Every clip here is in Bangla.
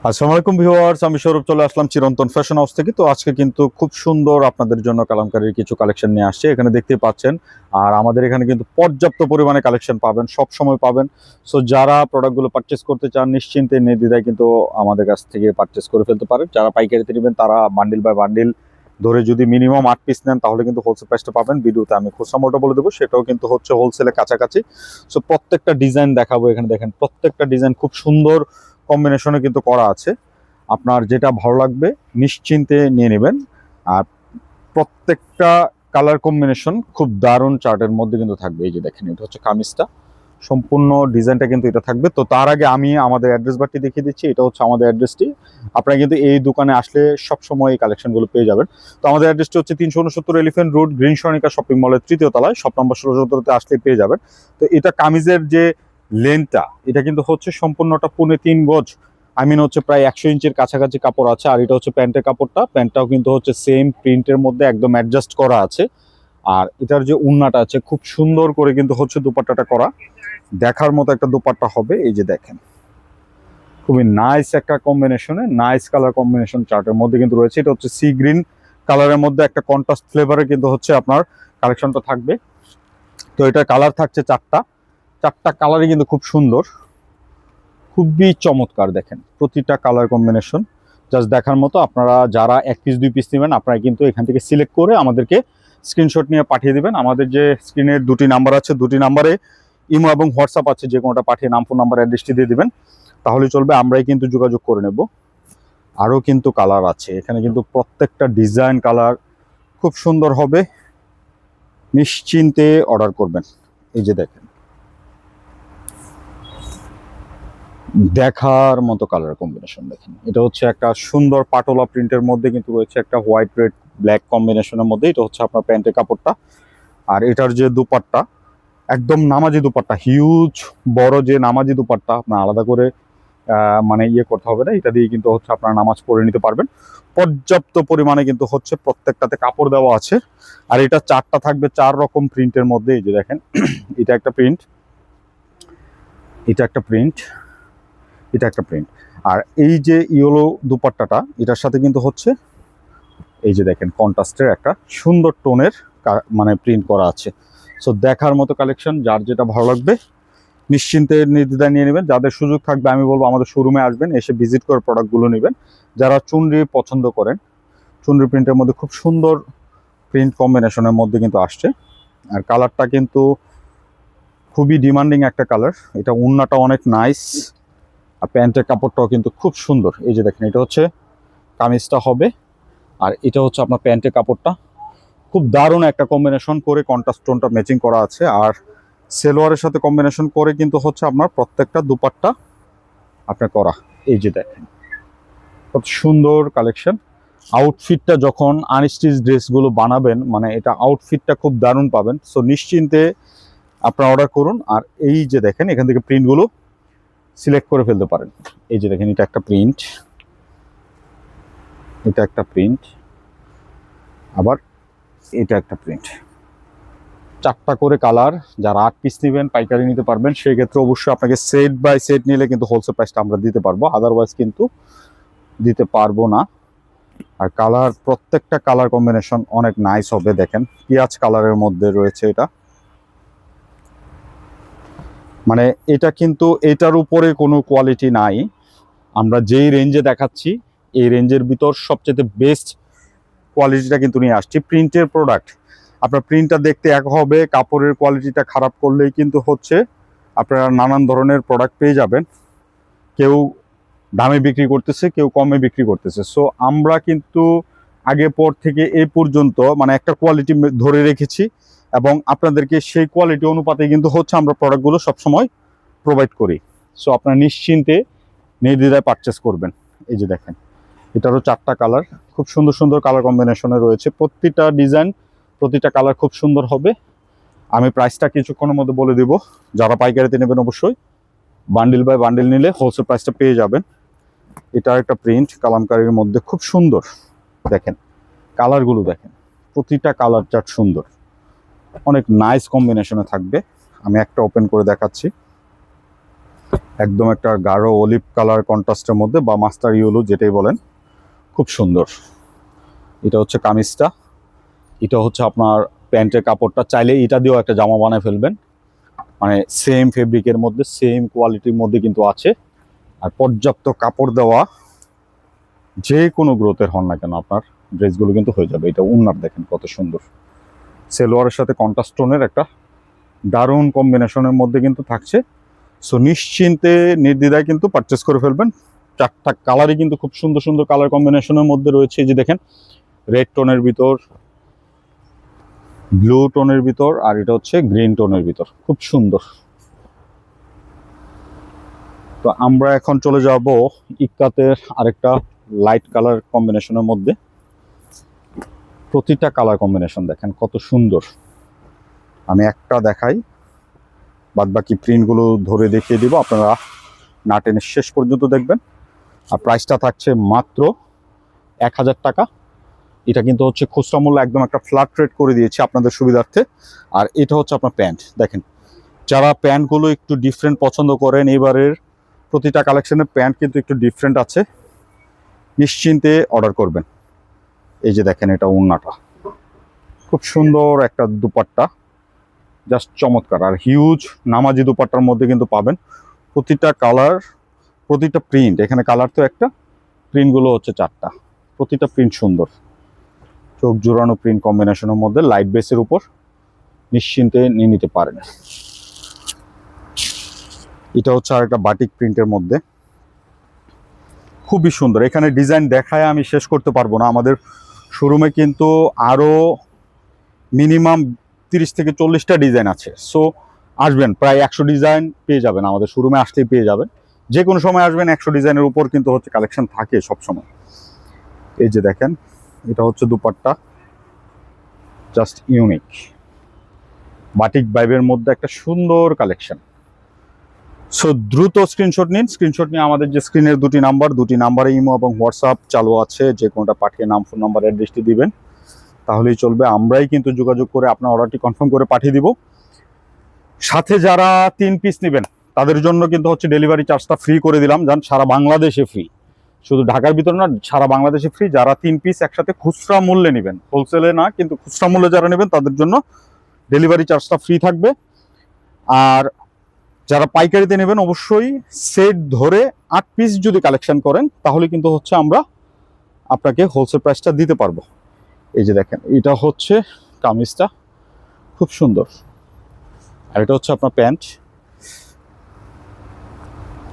আসসালামু আলাইকুম ভিউয়ার্স, আমি সৌরভ চলে আসলাম চিরন্তন ফ্যাশন হাউস থেকে। তো আজকে কিন্তু খুব সুন্দর আপনাদের জন্য কালামকারীর কিছু কালেকশন নিয়ে আসছে, এখানে দেখতে পাচ্ছেন। আর আমাদের এখানে কিন্তু পর্যাপ্ত পরিমাণে কালেকশন পাবেন, সব সময় পাবেন। সো যারা প্রোডাক্টগুলো পারচেস করতে চান নিশ্চিন্তে নির্দ্বিধায় কিন্তু আমাদের কাছ থেকে পারচেস করে ফেলতে পারেন। যারা পাইকারিতে নেবেন তারা বান্ডিল বাই বান্ডিল ধরে যদি মিনিমাম 8 পিস নেন তাহলে কিন্তু হোলসেল প্রাইসটা পাবেন। ভিডিওতে আমি খুচরা মোটা বলে দেবো, সেটাও কিন্তু হচ্ছে হোলসেলের কাছাকাছি। সো প্রত্যেকটা ডিজাইন দেখাবো, এখানে দেখেন প্রত্যেকটা ডিজাইন খুব সুন্দর কম্বিনেশনে কিন্তু করা আছে। আপনার যেটা ভালো লাগবে নিশ্চিন্তে নিয়ে নেবেন। আর প্রত্যেকটা কালার কম্বিনেশন খুব দারুণ চার্টের মধ্যে কিন্তু থাকবে। এই যে দেখেন, এটা হচ্ছে কামিজটা, সম্পূর্ণ ডিজাইনটা কিন্তু এটা থাকবে। তো তার আগে আমি আমাদের অ্যাড্রেস বারটি দেখিয়ে দিচ্ছি। এটা হচ্ছে আমাদের অ্যাড্রেসটি। আপনারা কিন্তু এই দোকানে আসলে সবসময় এই কালেকশনগুলো পেয়ে যাবেন। তো আমাদের অ্যাড্রেসটি হচ্ছে 369 elephant road, green Sonica shopping মলের 3য় তলায়, শপ নম্বর 16-17-তে আসলে পেয়ে যাবেন। তো এটা কামিজের যে লেন্থটা, এটা কিন্তু হচ্ছে সম্পূর্ণটা 3.5 গজ। হচ্ছে প্রায় 100 ইঞ্চির কাছাকাছি কাপড় আছে। আর এটা হচ্ছে প্যান্টের কাপড়টা, প্যান্টটাও কিন্তু হচ্ছে সেম প্রিন্টের মধ্যে একদম অ্যাডজাস্ট করা আছে। আর এটার যে উন্নাটা আছে খুব সুন্দর করে কিন্তু হচ্ছে দুপাট্টাটা করা, দেখার মতো একটা দুপাট্টা হবে। এই যে দেখেন, খুবই নাইস একটা কম্বিনেশনে, নাইস কালার কম্বিনেশন চার্টের মধ্যে কিন্তু রয়েছে। এটা হচ্ছে সি গ্রিন কালারের মধ্যে একটা কন্ট্রাস্ট ফ্লেভারে কিন্তু হচ্ছে আপনার কালেকশনটা থাকবে। তো এটা কালার থাকছে চারটা কালারই কিন্তু খুব সুন্দর, খুবই চমৎকার। দেখেন প্রতিটা কালার কম্বিনেশন জাস্ট দেখার মতো। আপনারা যারা 1 পিস 2 পিস নেবেন আপনারা কিন্তু এখান থেকে সিলেক্ট করে আমাদেরকে স্ক্রিনশট নিয়ে পাঠিয়ে দিবেন। আমাদের যে স্ক্রিনের 2টি নাম্বার আছে, 2টি নাম্বারে ইমো এবং হোয়াটসঅ্যাপ আছে, যে কোনোটা পাঠিয়ে নাম, ফোন নাম্বার, অ্যাড্রেসটি দিয়ে দিবেন, তাহলে চলবে। আমরাই কিন্তু যোগাযোগ করে নেব। আরও কিন্তু কালার আছে এখানে, কিন্তু প্রত্যেকটা ডিজাইন কালার খুব সুন্দর হবে, নিশ্চিন্তে অর্ডার করবেন। এই যে দেখেন, দেখার মতো কালার কম্বিনেশন দেখেন। এটা হচ্ছে একটা সুন্দর পাটোলা প্রিন্টের মধ্যে কিন্তু রয়েছে একটা হোয়াইট রেড ব্ল্যাক কম্বিনেশনের মধ্যে। এটা হচ্ছে আপনার প্যান্টের কাপড়টা। আর এটার যে দুপাট্টা, একদম নামাজি দুপাট্টা, হিউজ বড় যে নামাজি দুপাট্টা, আপনার আলাদা করে মানে করতে হবে না। এটা দিয়ে কিন্তু হচ্ছে আপনার নামাজ পড়ে নিতে পারবেন। পর্যাপ্ত পরিমাণে কিন্তু হচ্ছে প্রত্যেকটাতে কাপড় দেওয়া আছে। আর এটা চারটা থাকবে 4 রকম প্রিন্টের মধ্যে। এই যে দেখেন, এটা একটা প্রিন্ট, এটা একটা প্রিন্ট, এটা একটা প্রিন্ট। আর এই যে ইয়েলো দুপাট্টাটা, এটার সাথে কিন্তু হচ্ছে এই যে দেখেন কন্ট্রাস্টের একটা সুন্দর টোনের মানে প্রিন্ট করা আছে। সো দেখার মতো কালেকশন, যার যেটা ভালো লাগবে নিশ্চিন্তে নির্দ্বিধায় নিয়ে নেবেন। যাদের সুযোগ থাকবে আমি বলবো আমাদের শোরুমে আসবেন, এসে ভিজিট করে প্রোডাক্টগুলো নেবেন। যারা চুনরি পছন্দ করেন, চুনরি প্রিন্টের মধ্যে খুব সুন্দর প্রিন্ট কম্বিনেশনের মধ্যে কিন্তু আসছে। আর কালারটা কিন্তু খুবই ডিমান্ডিং একটা কালার। এটা উন্নাটা অনেক নাইস, আর প্যান্টের কাপড়টাও কিন্তু খুব সুন্দর। এই যে দেখেন, এটা হচ্ছে কামিজটা হবে, আর এটা হচ্ছে আপনার প্যান্টের কাপড়টা। খুব দারুণ একটা কম্বিনেশন করে কন্ট্রাস্ট টোনটা ম্যাচিং করা আছে। আর সেলোয়ারের সাথে কম্বিনেশন করে কিন্তু হচ্ছে আপনার প্রত্যেকটা দুপাট্টা আপনার করা। এই যে দেখেন কত সুন্দর কালেকশন। আউটফিটটা যখন আনস্টিচ ড্রেসগুলো বানাবেন, মানে এটা আউটফিটটা খুব দারুণ পাবেন। সো নিশ্চিন্তে আপনারা অর্ডার করুন। আর এই যে দেখেন, এখান থেকে প্রিন্টগুলো সিলেক্ট করে ফেলতে পারেন। এই যে দেখেন, এটা একটা প্রিন্ট, এটা একটা প্রিন্ট, আবার এটা একটা প্রিন্ট। 4টা করে কালার। যারা 8 পিস নেবেন পাইকারি নিতে পারবেন, সেই ক্ষেত্রে অবশ্যই আপনাকে সেট বাই সেট নিলে কিন্তু হোলসেল প্রাইসটা আমরা দিতে পারবো, আদারওয়াইজ কিন্তু দিতে পারবো না। আর কালার, প্রত্যেকটা কালার কম্বিনেশন অনেক নাইস হবে। দেখেন পিঁয়াজ কালারের মধ্যে রয়েছে এটা, মানে এটা কিন্তু এটার উপরে কোনো কোয়ালিটি নাই। আমরা যেই রেঞ্জে দেখাচ্ছি এই রেঞ্জের ভিতর সবচেয়ে বেস্ট কোয়ালিটিটা কিন্তু নিয়ে আসছি। প্রিন্টের প্রোডাক্ট, আপনার প্রিন্টটা দেখতে এক হবে, কাপড়ের কোয়ালিটিটা খারাপ করলেই কিন্তু হচ্ছে আপনারা নানান ধরনের প্রোডাক্ট পেয়ে যাবেন। কেউ দামে বিক্রি করতেছে, কেউ কমে বিক্রি করতেছে। সো আমরা কিন্তু আগে পর থেকে এই পর্যন্ত মানে একটা কোয়ালিটি ধরে রেখেছি, এবং আপনাদেরকে সেই কোয়ালিটি অনুপাতে কিন্তু হচ্ছে আমরা প্রোডাক্টগুলো সবসময় প্রোভাইড করি। সো আপনারা নিশ্চিন্তে নির্দ্বিধায় পারচেস করবেন। এই যে দেখেন, এটারও 4টা কালার, খুব সুন্দর সুন্দর কালার কম্বিনেশনে রয়েছে। প্রতিটা ডিজাইন, প্রতিটা কালার খুব সুন্দর হবে। আমি প্রাইসটা কিছুক্ষণের মধ্যে বলে দিব। যারা পাইকারিতে নেবেন অবশ্যই বান্ডিল বাই বান্ডিল নিলে হোলসেল প্রাইসটা পেয়ে যাবেন। এটা একটা প্রিন্ট কালামকারীর মধ্যে খুব সুন্দর। দেখেন কালারগুলো, দেখেন প্রতিটা কালার চার্ট সুন্দর, অনেক নাইস কম্বিনেশনে থাকবে। আমি একটা ওপেন করে দেখাচ্ছি। একদম একটা গাঢ় অলিভ কালার কন্ট্রাস্টের মধ্যে, বা মাস্টার ইয়েলো যেটাই বলেন, খুব সুন্দর। এটা হচ্ছে কামিজটা, এটা হচ্ছে আপনার প্যান্টের কাপড়টা। চাইলে এটা দিয়েও একটা জামা বানায় ফেলবেন, মানে সেম ফেব্রিকের মধ্যে সেম কোয়ালিটির মধ্যে কিন্তু আছে। আর পর্যাপ্ত কাপড় দেওয়া, যে কোনো গ্রোথের হন না কেন আপনার ড্রেসগুলো কিন্তু হয়ে যাবে। এটা উন্নার দেখেন কত সুন্দর, সেলোয়ারের সাথে কন্ট্রাস্ট টোনের একটা দারুণ কম্বিনেশনের মধ্যে কিন্তু থাকছে। সো নিশ্চিন্তে নির্দ্বিধায় কিন্তু পারচেস করে ফেলবেন। চারটা কালারই কিন্তু খুব সুন্দর সুন্দর কালার কম্বিনেশনের মধ্যে রয়েছে। এই যে দেখেন, রেড টোনের ভিতর, ব্লু টোনের ভিতর, আর এটা হচ্ছে গ্রিন টোনের ভিতর, খুব সুন্দর। তো আমরা এখন চলে যাব ইক্কাতের আরেকটা লাইট কালার কম্বিনেশনের মধ্যে। প্রতিটা কালার কম্বিনেশন দেখেন কত সুন্দর। আমি একটা দেখাই, বাদ বাকি প্রিন্টগুলো ধরে দেখিয়ে দিব, আপনারা না টেনে শেষ পর্যন্ত দেখবেন। আর প্রাইসটা থাকছে মাত্র 1000 টাকা। এটা কিন্তু হচ্ছে খুচরা মূল্য, একদম একটা ফ্ল্যাট রেট করে দিয়েছি আপনাদের সুবিধার্থে। আর এটা হচ্ছে আপনার প্যান্ট দেখেন, যারা প্যান্টগুলো একটু ডিফারেন্ট পছন্দ করেন, এবারের প্রতিটা কালেকশনের প্যান্ট কিন্তু একটু ডিফারেন্ট আছে, নিশ্চিন্তে অর্ডার করবেন। এই যে দেখেন, এটা ওড়নাটা খুব সুন্দর, একটা দুপাট্টা জাস্ট চমৎকার। আর হিউজ নামাজি দুপাট্টার মধ্যে কিন্তু পাবেন প্রতিটা কালার, প্রতিটা প্রিন্ট। এখানে কালার তো একটা, প্রিন্টগুলো হচ্ছে 4টা, প্রতিটা প্রিন্ট সুন্দর, চোখ জোড়ানো প্রিন্ট কম্বিনেশনের মধ্যে লাইট বেসের উপর নিশ্চিন্তে নিয়ে নিতে পারেন। এটা হচ্ছে আর একটা বাটিক প্রিন্টের মধ্যে, খুবই সুন্দর। এখানে ডিজাইন দেখায় আমি শেষ করতে পারবো না। আমাদের শোরুমে কিন্তু আরো মিনিমাম 30 থেকে 40টা ডিজাইন আছে। সো আসবেন, প্রায় 100 ডিজাইন পেয়ে যাবেন, আমাদের শোরুমে আসলেই পেয়ে যাবেন। যে কোনো সময় আসবেন, 100 ডিজাইনের উপর কিন্তু হচ্ছে কালেকশন থাকে সব সময়। এই যে দেখেন, এটা হচ্ছে দুপাট্টা, জাস্ট ইউনিক বাটিক ভাইবের মধ্যে একটা সুন্দর কালেকশন। সো দ্রুত স্ক্রিনশট নিন। স্ক্রিনশট নিয়ে আমাদের যে স্ক্রিনের দুটি নাম্বারে ইমো এবং হোয়াটসঅ্যাপ চালু আছে, যে কোনোটা পাঠিয়ে নাম, ফোন নাম্বার, অ্যাড্রেসটি দিবেন, তাহলেই চলবে। আমরাই কিন্তু যোগাযোগ করে আপনার অর্ডারটি কনফার্ম করে পাঠিয়ে দিব। সাথে যারা 3 পিস নেবেন তাদের জন্য কিন্তু হচ্ছে ডেলিভারি চার্জটা ফ্রি করে দিলাম, জান, সারা বাংলাদেশে ফ্রি, শুধু ঢাকার ভিতরে না, সারা বাংলাদেশে ফ্রি। যারা 3 পিস একসাথে খুচরা মূল্যে নেবেন, হোলসেলে না কিন্তু খুচরা মূল্যে যারা নেবেন, তাদের জন্য ডেলিভারি চার্জটা ফ্রি থাকবে। আর যারা পাইকারিতে নেবেন, অবশ্যই সেট ধরে 8 পিস যদি কালেকশন করেন, তাহলে কিন্তু হচ্ছে আমরা আপনাকে হোলসেল প্রাইসটা দিতে পারবো। এই যে দেখেন, এটা হচ্ছে কামিজটা, খুব সুন্দর। আর এটা হচ্ছে আপনার প্যান্ট।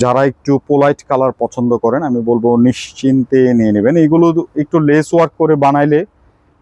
যারা একটু পোলাইট কালার পছন্দ করেন, আমি বলবো নিশ্চিন্তে নিয়ে নেবেন। এইগুলো একটু লেস ওয়ার্ক করে বানাইলে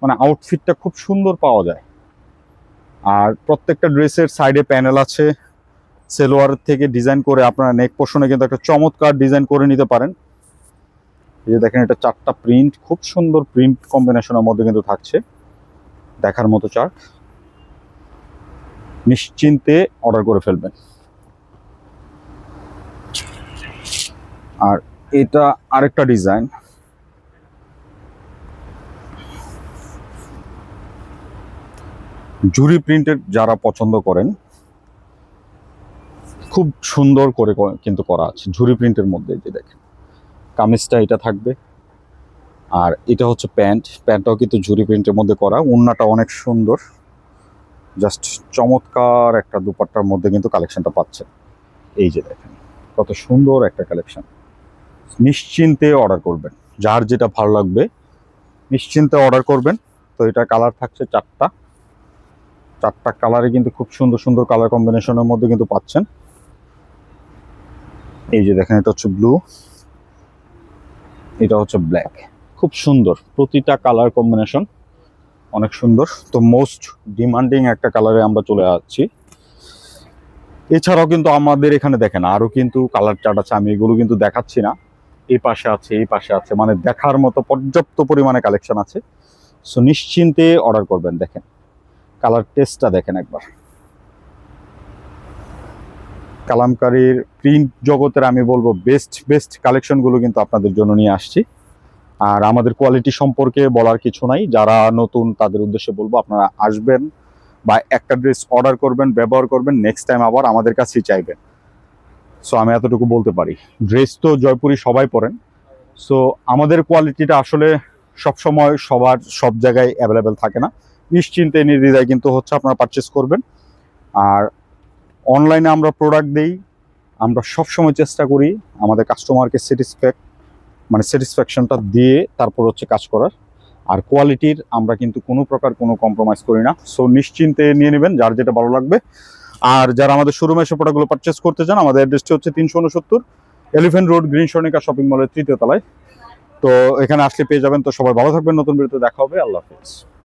মানে আউটফিটটা খুব সুন্দর পাওয়া যায়। আর প্রত্যেকটা ড্রেসের সাইডে প্যানেল আছে, সেলোয়ার থেকে ডিজাইন করে আপনারা নেক পোর্শনে কিন্তু একটা চমৎকার ডিজাইন করে নিতে পারেন। এই যে দেখেন, এটা 4টা প্রিন্ট, খুব সুন্দর প্রিন্ট কম্বিনেশনের মধ্যে কিন্তু থাকছে, দেখার মতো চার্ট। নিশ্চিন্তে অর্ডার করে ফেলবেন। আর এটা আরেকটা ডিজাইন, জুরি প্রিন্টের যারা পছন্দ করেন, খুব সুন্দর করে কিন্তু করা আছে ঝুরি প্রিন্টের মধ্যে। যে দেখেন, কামিজটা এটা থাকবে, আর এটা হচ্ছে প্যান্টটাও কিন্তু ঝুরি প্রিন্টের মধ্যে করা। ওড়নাটা অনেক সুন্দর, জাস্ট চমৎকার একটা দুপাট্টার মধ্যে কিন্তু কালেকশনটা পাচ্ছেন। এই যে দেখেন, কত সুন্দর একটা কালেকশন। নিশ্চিন্তে অর্ডার করবেন, যার যেটা ভালো লাগবে নিশ্চিন্তে অর্ডার করবেন। তো এটা কালার থাকছে 4টা কালারে কিন্তু খুব সুন্দর সুন্দর কালার কম্বিনেশনের মধ্যে কিন্তু পাচ্ছেন। এই যে দেখেন, এটা হচ্ছে ব্লু, এটা হচ্ছে ব্ল্যাক, খুব সুন্দর। প্রতিটা কালার কম্বিনেশন অনেক সুন্দর। তো মোস্ট ডিমান্ডিং একটা কালারে আমরা চলে যাচ্ছি। এছাড়াও কিন্তু আমাদের এখানে দেখেন আরো কিন্তু কালার চার্ট আছে, আমি এগুলো কিন্তু দেখাচ্ছি না। এই পাশে আছে, এই পাশে আছে, মানে দেখার মতো পর্যাপ্ত পরিমাণে কালেকশন আছে। সো নিশ্চিন্তে অর্ডার করবেন। দেখেন কালার টেস্টটা দেখেন একবার। কালামকারীর প্রিন্ট জগতের আমি বলবো বেস্ট কালেকশনগুলো কিন্তু আপনাদের জন্য নিয়ে আসছি। আর আমাদের কোয়ালিটি সম্পর্কে বলার কিছু নাই, যারা নতুন তাদের উদ্দেশ্যে বলবো, আপনারা আসবেন বা একটা ড্রেস অর্ডার করবেন, ব্যবহার করবেন, নেক্সট টাইম আবার আমাদের কাছেই চাইবেন। সো আমি এতটুকু বলতে পারি। ড্রেস তো জয়পুরি সবাই পরেন, সো আমাদের কোয়ালিটিটা আসলে সবসময় সবার সব জায়গায় অ্যাভেলেবেল থাকে না। নিশ্চিন্তে নির্দ্বিধায় কিন্তু হচ্ছে আপনারা পারচেস করবেন। আর অনলাইনে আমরা প্রোডাক্ট দেই, আমরা সবসময় চেষ্টা করি আমাদের কাস্টমারকে স্যাটিসফ্যাকশনটা দিয়ে তারপর হচ্ছে কাজ করার। আর কোয়ালিটির আমরা কিন্তু কোনো প্রকার কোনো কম্প্রোমাইজ করি না। সো নিশ্চিন্তে নিয়ে নেবেন যার যেটা ভালো লাগবে। আর যারা আমাদের শোরুমে এসে প্রোডাক্টগুলো পারচেস করতে চান, আমাদের অ্যাড্রেসটি হচ্ছে 369 elephant road, green Swarnika shopping মলের 3য় তলায়। তো এখানে আসলে পেয়ে যাবেন। তো সবাই ভালো থাকবেন, নতুন ভিডিওতে দেখা হবে। আল্লাহ হাফেজ।